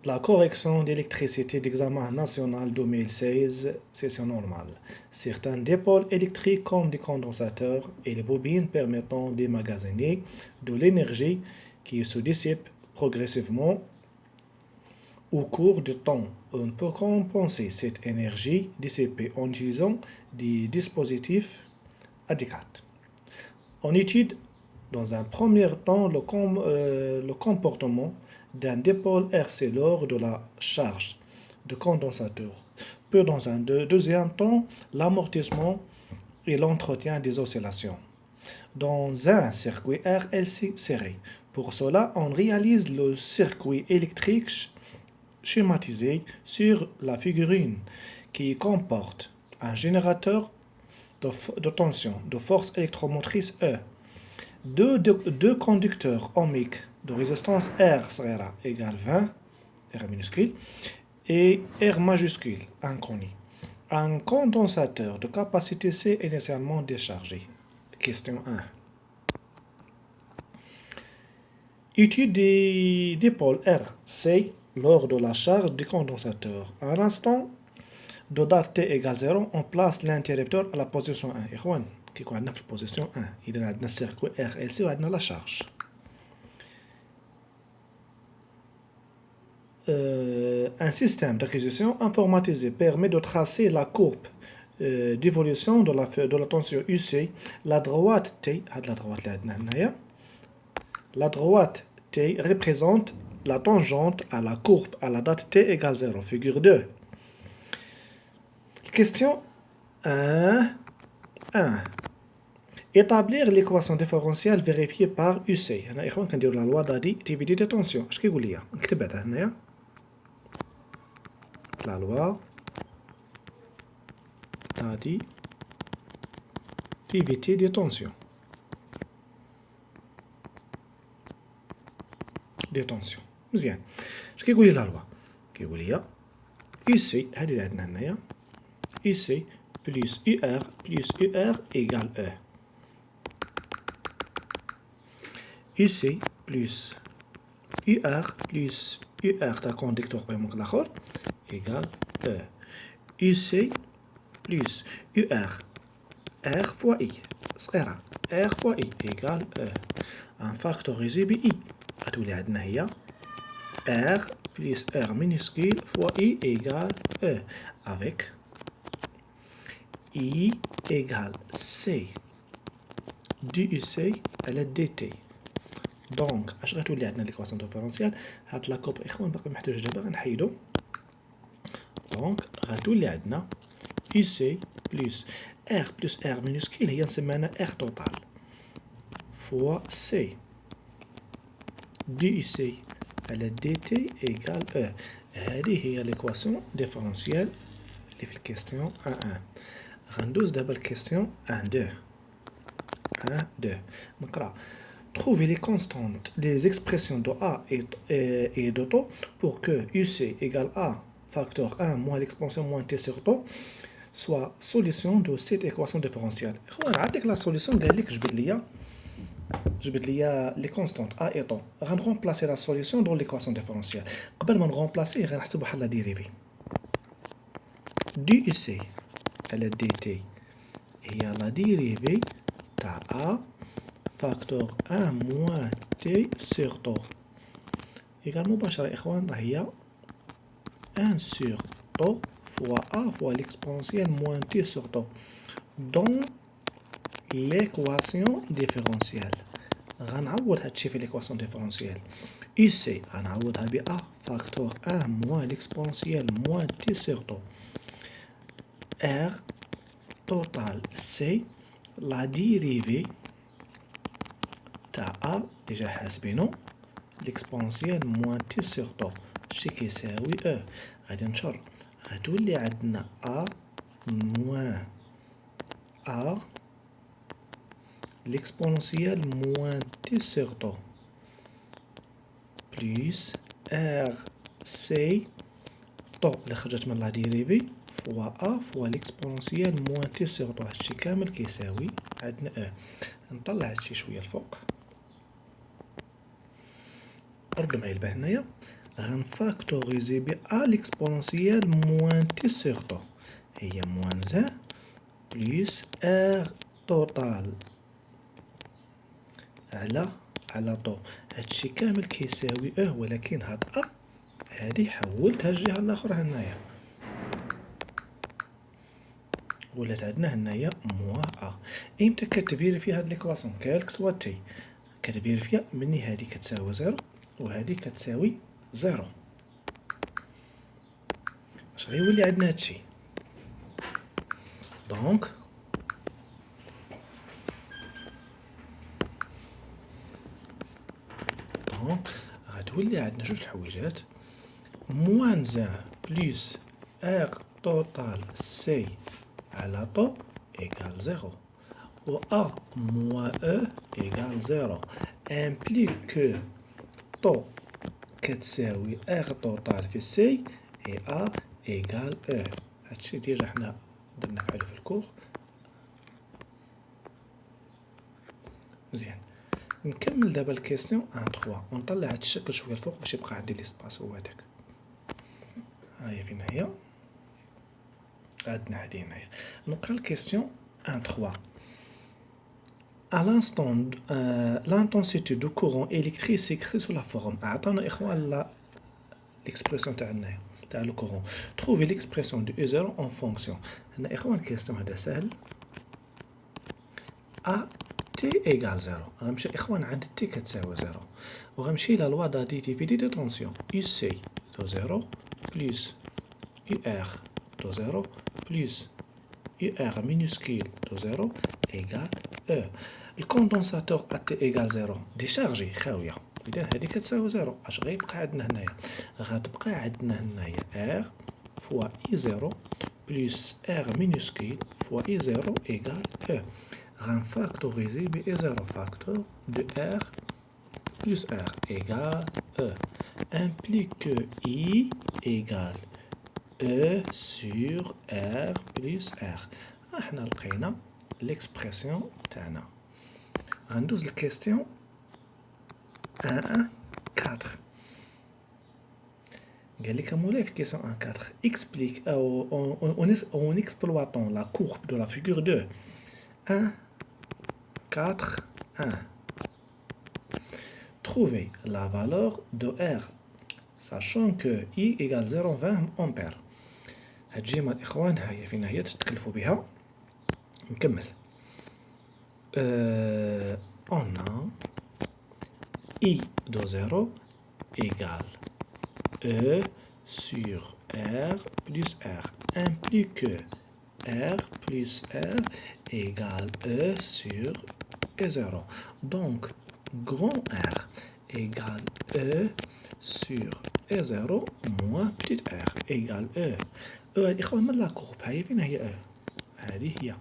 La correction d'électricité d'examen national 2016, session normale. Certains dipôles électriques comme des condensateurs et les bobines permettant d'emmagasiner de l'énergie qui se dissipe progressivement au cours du temps. On peut compenser cette énergie dissipée en utilisant des dispositifs adéquats. On étudie dans un premier temps le comportement d'un dipôle RC lors de la charge de condensateur, puis dans un deuxième temps l'amortissement et l'entretien des oscillations dans un circuit RLC serré. Pour cela, on réalise le circuit électrique schématisé sur la figurine qui comporte un générateur de tension de force électromotrice E, deux conducteurs ohmiques de résistance R égale 20, R minuscule, et R majuscule, inconnu. Un condensateur de capacité C initialement déchargé. Question 1. Étude des dipôles RC lors de la charge du condensateur. À l'instant de date T égale 0, on place l'interrupteur à la position 1. إخوان كيكون عندنا في البوزيسيون 1 إذا عندنا السيركوي RLC وعندنا لا شارج. Un système d'acquisition informatisé permet de tracer la courbe d'évolution de la tension UC. La droite T, la droite T représente la tangente à la courbe à la date T égale 0, figure 2. Question 1. Établir l'équation différentielle vérifiée par UC. هنا إخوان كنديرو la loi d'Adi dividé de tension. اش كيقول لي؟ نكتب هذا هنايا. La loi d'Adi dividé de tension. Des tensions. مزيان. اش كيقول لي لا لوا؟ كيقول لي UC هذه اللي عندنا هنايا UC plus UR plus UR égale E. UC plus UR plus UR تاع كونديكتور قيمك الآخر égale E. UC plus UR R fois I صغيرة R fois I égale E. Un factorisé ب I غتولي عندنا هي R plus R minuscule fois I égale E avec I égale C du UC à la DT. دونك اش غتولي عندنا ليكواسيون ديفيرونسيال؟ هاد لاكوب اخوان باقي محتاج دابا غنحيدو. دونك غتولي عندنا UC بلس R بلس R minuscule هي نسميها R توتال فوا C دي UC على DT égale E. هذه هي ليكواسيون ديفيرونسيال اللي في الكيستيون 1 غندوز دابا الكيستيون 1 2 نقرا. Trouver les constantes des expressions de A et de taux pour que UC égale A facteur 1 moins l'expansion moins T sur taux soit solution de cette équation différentielle. إخوان عطيك لا سوليسيون قال لك جبد لي لي كونستانت A et taux. غنرومبلاسي لا سوليسيون دون ليكواسيون ديفيرونسيال. قبل ما نرومبلاسيه غنحسبو بحال لا ديريفي. دي UC على DT هي لا ديريفي تاع A facteur 1 moins T sur taux également مباشرة إخوان هي 1 sur taux fois A fois l'exponentielle moins T sur taux dans l'équation différentielle. غنعوض هادشي في l'équation différentielle. UC غنعوضها ب A facteur 1 moins l'exponentielle moins T sur taux R total C la dérivée تاع A déjà حاسبينو l'exponentielle moins T sur taux شي كيساوي E. غادي نشر غتولي عندنا A moins A l'exponentielle moins T sur taux plus RC taux اللي خرجت من لا ديريفي فوا A فوا l'exponentielle moins T sur taux هادشي كامل كيساوي عندنا E. نطلع هادشي شوية الفوق. رد معايا البال هنايا غنفاكتوريزي ب A l'exponentielle moins T sur طو هي moins 1 plus R total على طو. هادشي كامل كيساوي ولكن هاد أ هادي حولتها الجهة الأخرى هنايا ولات عندنا هنايا موا أ. إمتى كتفيريفي هاد ليكواسيون كالك سوا تي؟ كتفيريفيا مني هادي كتساوي زيرو وهادي كتساوي زيرو. اش غيولي عندنا هادشي؟ دونك غتولي عندنا جوج الحويجات موان زان بلس ار توتال سي على طو إيكال زيرو و أ موان أو إيكال زيرو امبليك كو طو كتساوي ار توتال في سي اي أ إيكال أو. هادشي ديجا حنا درنا فعلو في الكور مزيان. نكمل دابا الكيستيون 1 3 ونطلع هاد الشكل شويه الفوق باش يبقى عندي ليسباس هو هداك. هاهي فين هي عندنا هادي هنايا. نقرا الكيستيون 1 3. À l'instant, l'intensité du courant électrique s'écrit sous la forme. عطانا إخوان l'expression تاعنا تاع le courant. Trouvez l'expression de E0 en fonction. هنا إخوان الكيستيون هذا سهل. A t égale 0 غنمشي إخوان عند t كتساوي 0 وغنمشي إلى لوا d'additivité de tension UC دو 0 plus UR دو 0 plus UR minuscule دو 0 égale E. الكوندنساتور A t égale 0 ديشارجي خاوية إذا هادي كتساوي 0. اش غيبقى عندنا هنايا؟ غتبقى عندنا هنايا R فوا I0 plus R minuscule فوا I0 égale E. Factoriser B est 0 facteur de R plus R égale E implique que I égale E sur R plus R. احنا لقينا l'expression تاعنا. غندوز الكيستيون 1 4. قال لك مولاي في كيستيون 1 4 explique en exploitant la courbe de la figure 2 1 4 1. Trouvez la valeur de R sachant que I égale 0,20 ampères. هاد الجيمة الإخوان هاهي فين هي تتكلفوا بها. نكمل. On a I de 0 égale E sur R plus R implique que R plus R égale E sur E0. Donc, grand R égale E sur E0 moins petit r égale E. E الإخوان من لا كورب هاي فين هي E؟ هذه هي.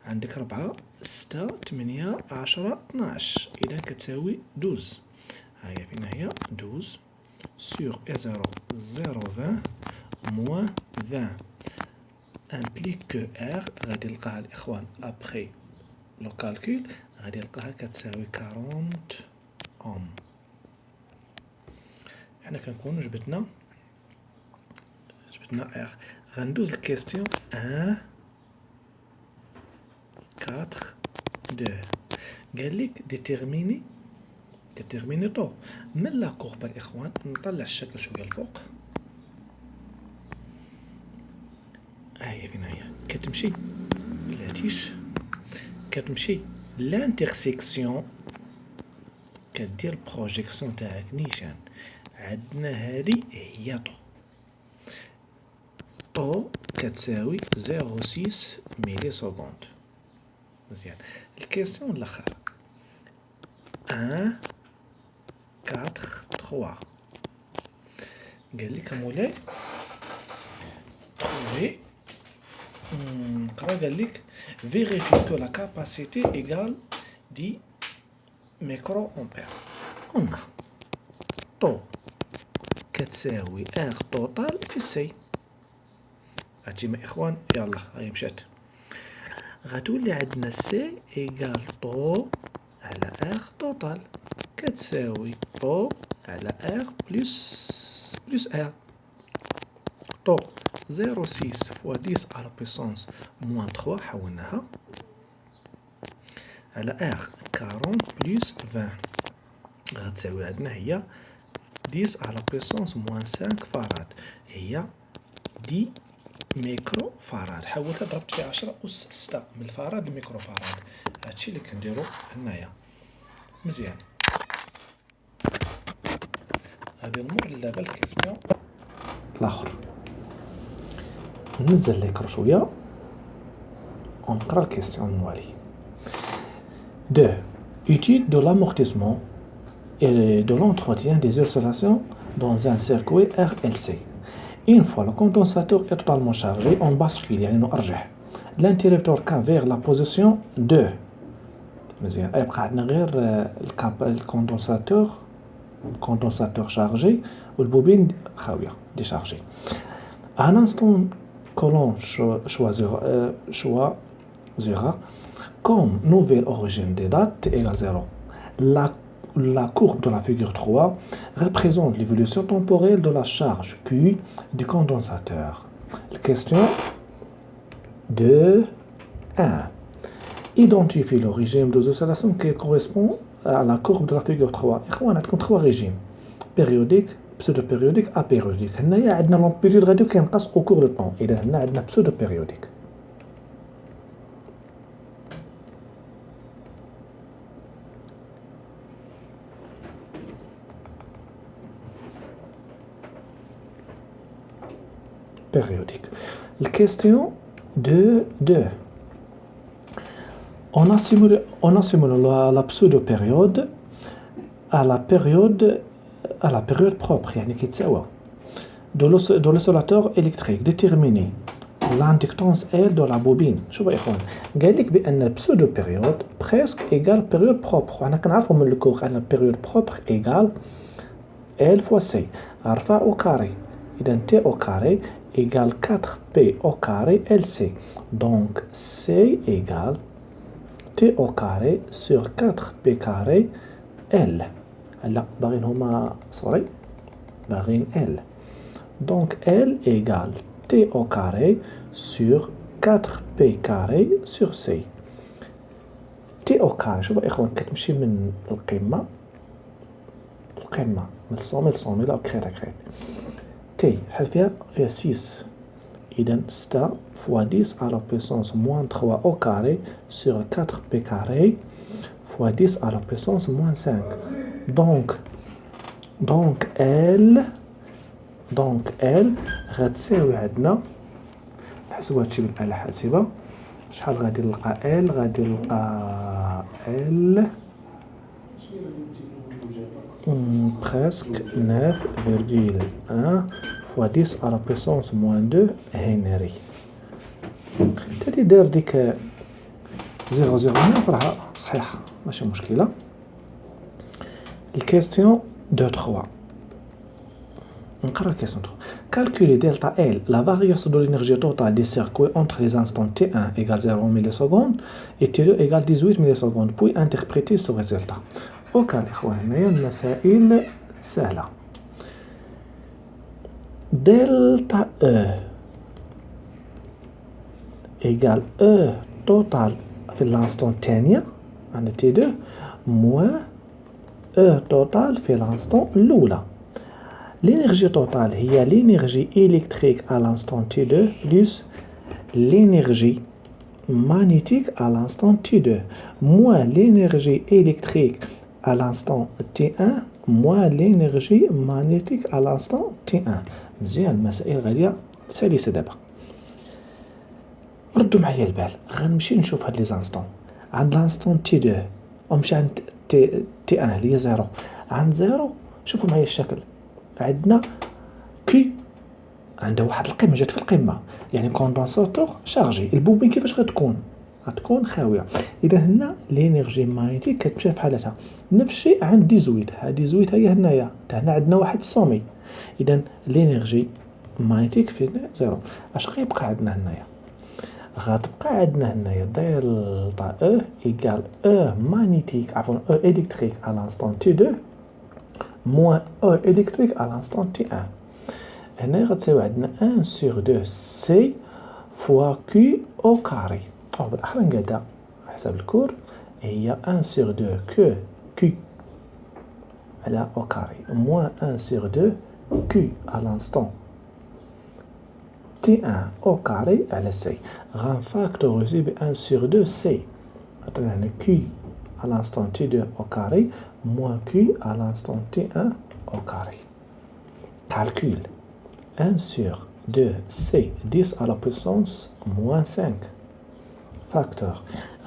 عندك 4 6 8 10 12 إذا كتساوي 12. هاي فين هي 12 sur E0 0,20 moins 20 implique que R غادي نلقاها الإخوان après le calcul غادي نلقاها كتساوي 40 أوم. حنا كنكونو جبدنا R. غندوز الكيستيون 1 4 2. قال لك ديتيرميني طو من لا كورب الإخوان. نطلع الشكل شويه الفوق. هاهي فين هي كتمشي بلاتيش كتمشي لانترسيكسيون كدير بروجيكسيون تاعك نيشان. عندنا هادي هي طو كتساوي 0.6 ميلي سكوند. مزيان. الكيستيون الاخر 1 4 3. قال لك مولاي trouver نقرا. قال لك vérifier que la capacité égale 10 ميكرو امبير. قلنا طو كتساوي ار توتال في سي. هاتجيما إخوان يلا هاي مشات. غتولي عندنا سي إيكال طو على ار توتال كتساوي طو على ار بلس plus R. Donc 0,6 fois 10 à la puissance moins 3 حولناها على R 40 plus 20 غتساوي عندنا هي 10 à la puissance moins 5 فراد هي 10 ميكرو فراد. حولتها ضربت في 10 أس 6 من الفراد لميكرو فراد. هادشي اللي كنديرو هنايا. مزيان. غادي نمر دابا الكيستيون الآخر. ننزل ليكرو شوية ونقرا الكيستيون الموالي. 2. Étude de l'amortissement et de l'entretien des oscillations dans un circuit RLC. Une fois le condensateur est totalement chargé, on bascule, يعني نرجع l'interrupteur K vers la position 2. مزيان. يبقى عندنا غير الكوندنساتور chargé والبوبين خاوية déchargée. À un instant que l'on choisira comme nouvelle origine des dates t égale 0. La courbe de la figure 3 représente l'évolution temporelle de la charge Q du condensateur. Question 2.1. Identifie le régime des oscillations qui correspond à la courbe de la figure 3. Il y a 3 régimes. Périodique, pseudo-périodique, apériodique. Il y a l'amplitude radio qui passe au cours du temps. Il y a pseudo-périodique. Périodique. La question 2.2. On a simulé la pseudo-période à la période propre, يعني كيتساوى de l'oscillateur électrique. Déterminer l'inductance L de la bobine. شوفوا يا اخوان قال لك بان pseudo-période presque égale période propre. انا كنعرفوا من الكور ان période propre égale L fois C. عرفها au carré. إذا T au carré égale 4P au carré LC. Donc C égale T au carré sur 4P carré L. هلا باغيين هما صوري باغيين L. Donc L égale T au carré sur 4P carré sur C. T au carré شوفوا إخوان كتمشي من القمة من الصومي للصومي لا كريت T بحال فيها 6. إذا 6 fois 10 à la puissance moins 3 au carré sur 4P carré fois 10 à la puissance moins 5. Donc L غتساوي عندنا نحسبوا هادشي بالآلة الحاسبة. شحال غادي نلقى L؟ غادي نلقى L presque 9,1 fois 10 à la puissance moins 2 Henry. تالي دار ديك 0,09 راها صحيحة ماشي مشكلة. الكيستيون 2.3. نقرا الكيستيون 3. Calculer delta L, la variance de l'énergie totale des circuits entre les instants T1 égale 0 millisecondes et T2 égale 18 millisecondes, puis interpréter ce résultat. وكان إخوان هنايا المسائل سهلة. دلتا E égale E total في الانستون الثانية عند T2 moins E total في الانستون الأولى. L'énergie totale هي l'énergie électrique à l'instant T2 plus l'énergie magnétique à l'instant T2 moins l'énergie électrique à l'instant T1 moins l'énergie magnétique à l'instant T1. مزيان المسائل غادية سلسة دابا. ردوا معايا البال غنمشي نشوف هاد لي زانستون. عند لانستون T2 ونمشي عند T1 اللي هي 0. عند 0 شوفوا معايا الشكل. عندنا كي عندها واحد القمة جات في القمة يعني كوندنساتور شارجي. البوبين كيفاش غتكون خاوية. إذا هنا لينيرجي ماغنيتيك كتمشي في حالتها. نفس الشيء عند 18 ها 18 هي هنايا هنا عندنا واحد السومي. إذا لينيرجي ماغنيتيك في 0. اش غيبقى عندنا هنايا؟ غتبقى عندنا هنايا دلتا او ايكال او ماغنيتيك عفوا او الكتريك على لانستون تي 2 moins E électrique à l'instant T1. هنا غتساوي عندنا 1 sur 2 سي فوا كي او كاري. أو بالأحرى نقادها حسب الكور هي 1 sur 2 كو كي على او كاري موان 1 sur 2 كي à l'instant T1 au carré على C. غنفاكتوريزي ب 1 sur 2 C. عطينا هنا Q à l'instant T2 au carré moins Q à l'instant T1 au carré. Calcul 1 sur 2 C 10 à la puissance moins 5. Facteur.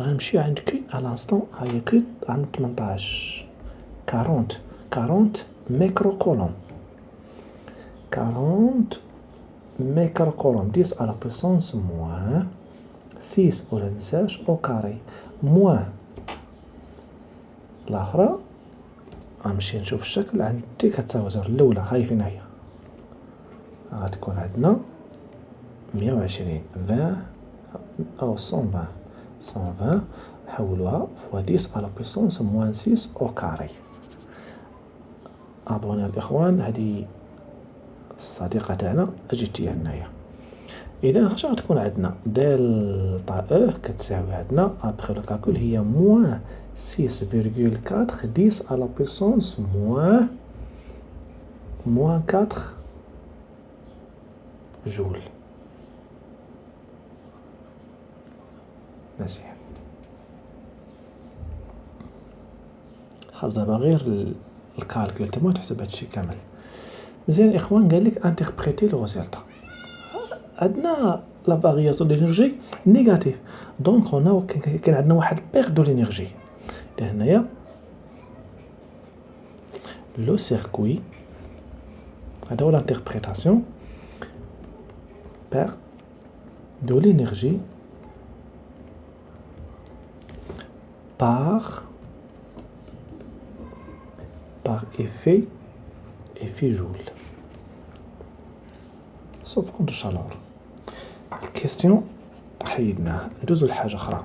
غنمشي عند Q à l'instant هي Q عند 18. 40 microcoulomb. 40 microcoulomb 10 à la puissance moins 6 ولا ننساش au carré moins الأخرى. غنمشي نشوف الشكل عند تي كتساوي 0 الأولى هاي فين هي غتكون عندنا 120 20 أو 120 نحولوها فوا 10 à la puissance moins 6 au carré. أبغوني الإخوان هادي الصديقة تاعنا اجيتي هنايا. اذا اش غتكون عندنا دلتا او كتساوي عندنا ابخي لو كالكول هي موان 6,4 10 على بويسونس موان 4 جول. مزيان خلاص دابا غير الكالكول تما تحسب هادشي كامل. مزيان الاخوان قال لك انتربريتي لو ريزولتا عندنا لا فارياسيون دينيرجي نيجاتيف دونك هنا كاين عندنا واحد بيغ دو لينيرجي هنايا لو سيركوي هذا هو لانتربريتاسيون بيغ دو لينيرجي par effet joule sauf compte de chaleur. Question حيدناها ندوزو لحاجة أخرى.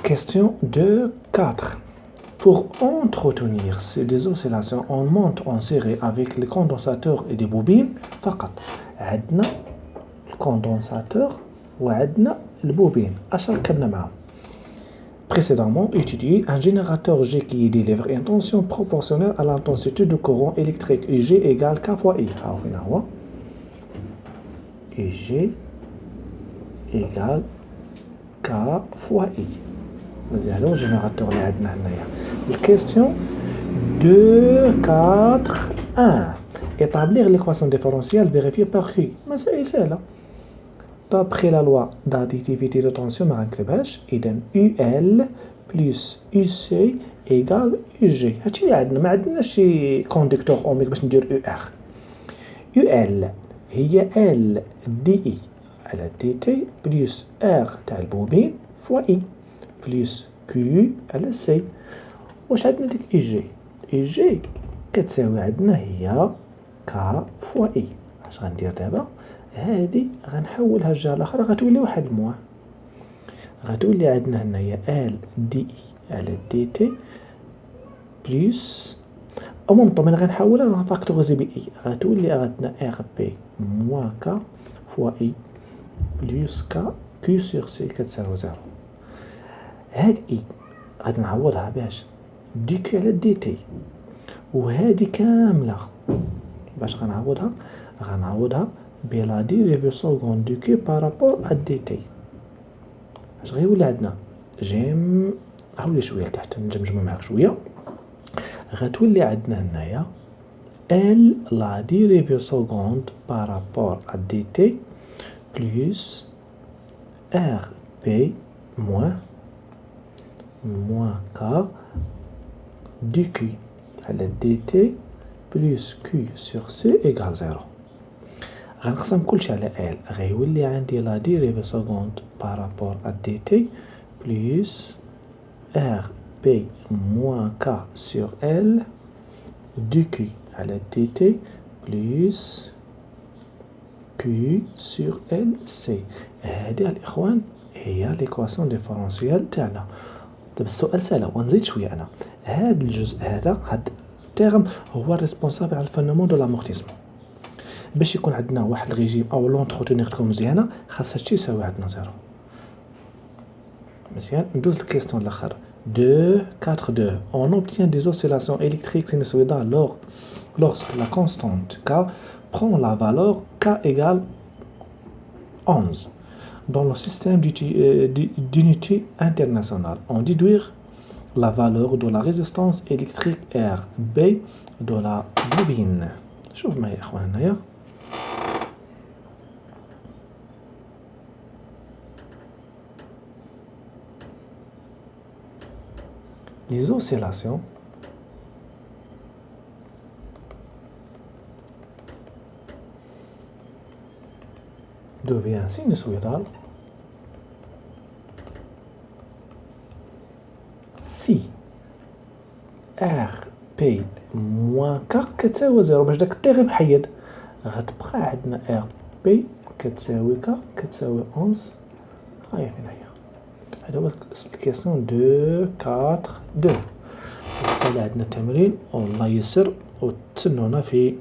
Question 2.4 Pour entretenir des oscillations en monte en série avec les condensateurs et des bobines فقط. عندنا الكوندنساتور وعندنا البوبين اش ركبنا معاهم. Précédemment étudié, un générateur G qui délivre une tension proportionnelle à l'intensité du courant électrique et G égale K fois I. Et G égale K fois I. هذا هو الجينيراتور اللي عندنا هنايا. الكيستيون 2.4.1 établir l'équation différentielle vérifiée par Q. مسائل سهلة. D'après la loi d'additivité de tension ما غنكتبهاش إذا UL plus UC égale UG. هادشي اللي عندنا ما عندناش شي كوندكتور أوميك باش ندير UR. UL هي L DI على DT plus R تاع البوبين فوا I plus Q على C. واش عندنا ديك EG؟ EG كتساوي عندنا هي K فوا I. اش غندير دابا؟ هادي غنحولها الجهه الاخرى غتولي واحد الموان غتولي عندنا هنايا ال دي اي على دي تي بلس او ممكن من غنحولها غنفاكتوريزي ب اي غتولي عندنا ار بي موان كا فوا اي بلس كا كيو سور سي كتساوي 0. هاد اي غادي نعوضها باش دي كي على دي تي وهادي كامله باش غنعوضها بلا ديريفي سكوند دو كي بارابور ا دي تي. اش غيولي عندنا جيم حولي شويه لتحت نجمجمو معاك شويه غتولي عندنا هنايا ال لا ديريفي سكوند بارابور ا دي تي بلس ار بي موان كا دي كي على دي تي بلس كي سور سي ايكال 0. غنقسم كلشي على ال غيولي عندي لا ديريفي سكوند بارابور ا دي تي بلس ار بي موان كا سور ال دي كي على دي تي بلس كي سور ال سي. هادي الاخوان هي ليكواسيون ديفرونسيال تاعنا. دابا السؤال سهل ونزيد شويه انا هاد الجزء هذا هاد التيرم هو ريسبونسابل على الفينومون دو لامورتيسمون. باش يكون عندنا واحد الريجيم او لونتروتونيغ تكون مزيانه خاص هادشي يساوي عندنا زيرو. مزيان ندوز للكيستيون الاخر 2 4 2 on obtient des oscillations électriques sinusoïdales lorsque la constante K prend la valeur K égale 11 dans le système d'unité internationale. On déduire la valeur de la résistance électrique RB de la bobine. شوف معايا يا اخوان هنايا les oscillations deviennent sinusoïdales si RP moins K كتساوي زيرو. باش داك التي غير محيد غتبقى عندنا RP كتساوي K كتساوي 11. هاهي فين هي هذا هو الكيسيون 2 4 2. وصل عندنا التمرين والله يسر وتسنونا في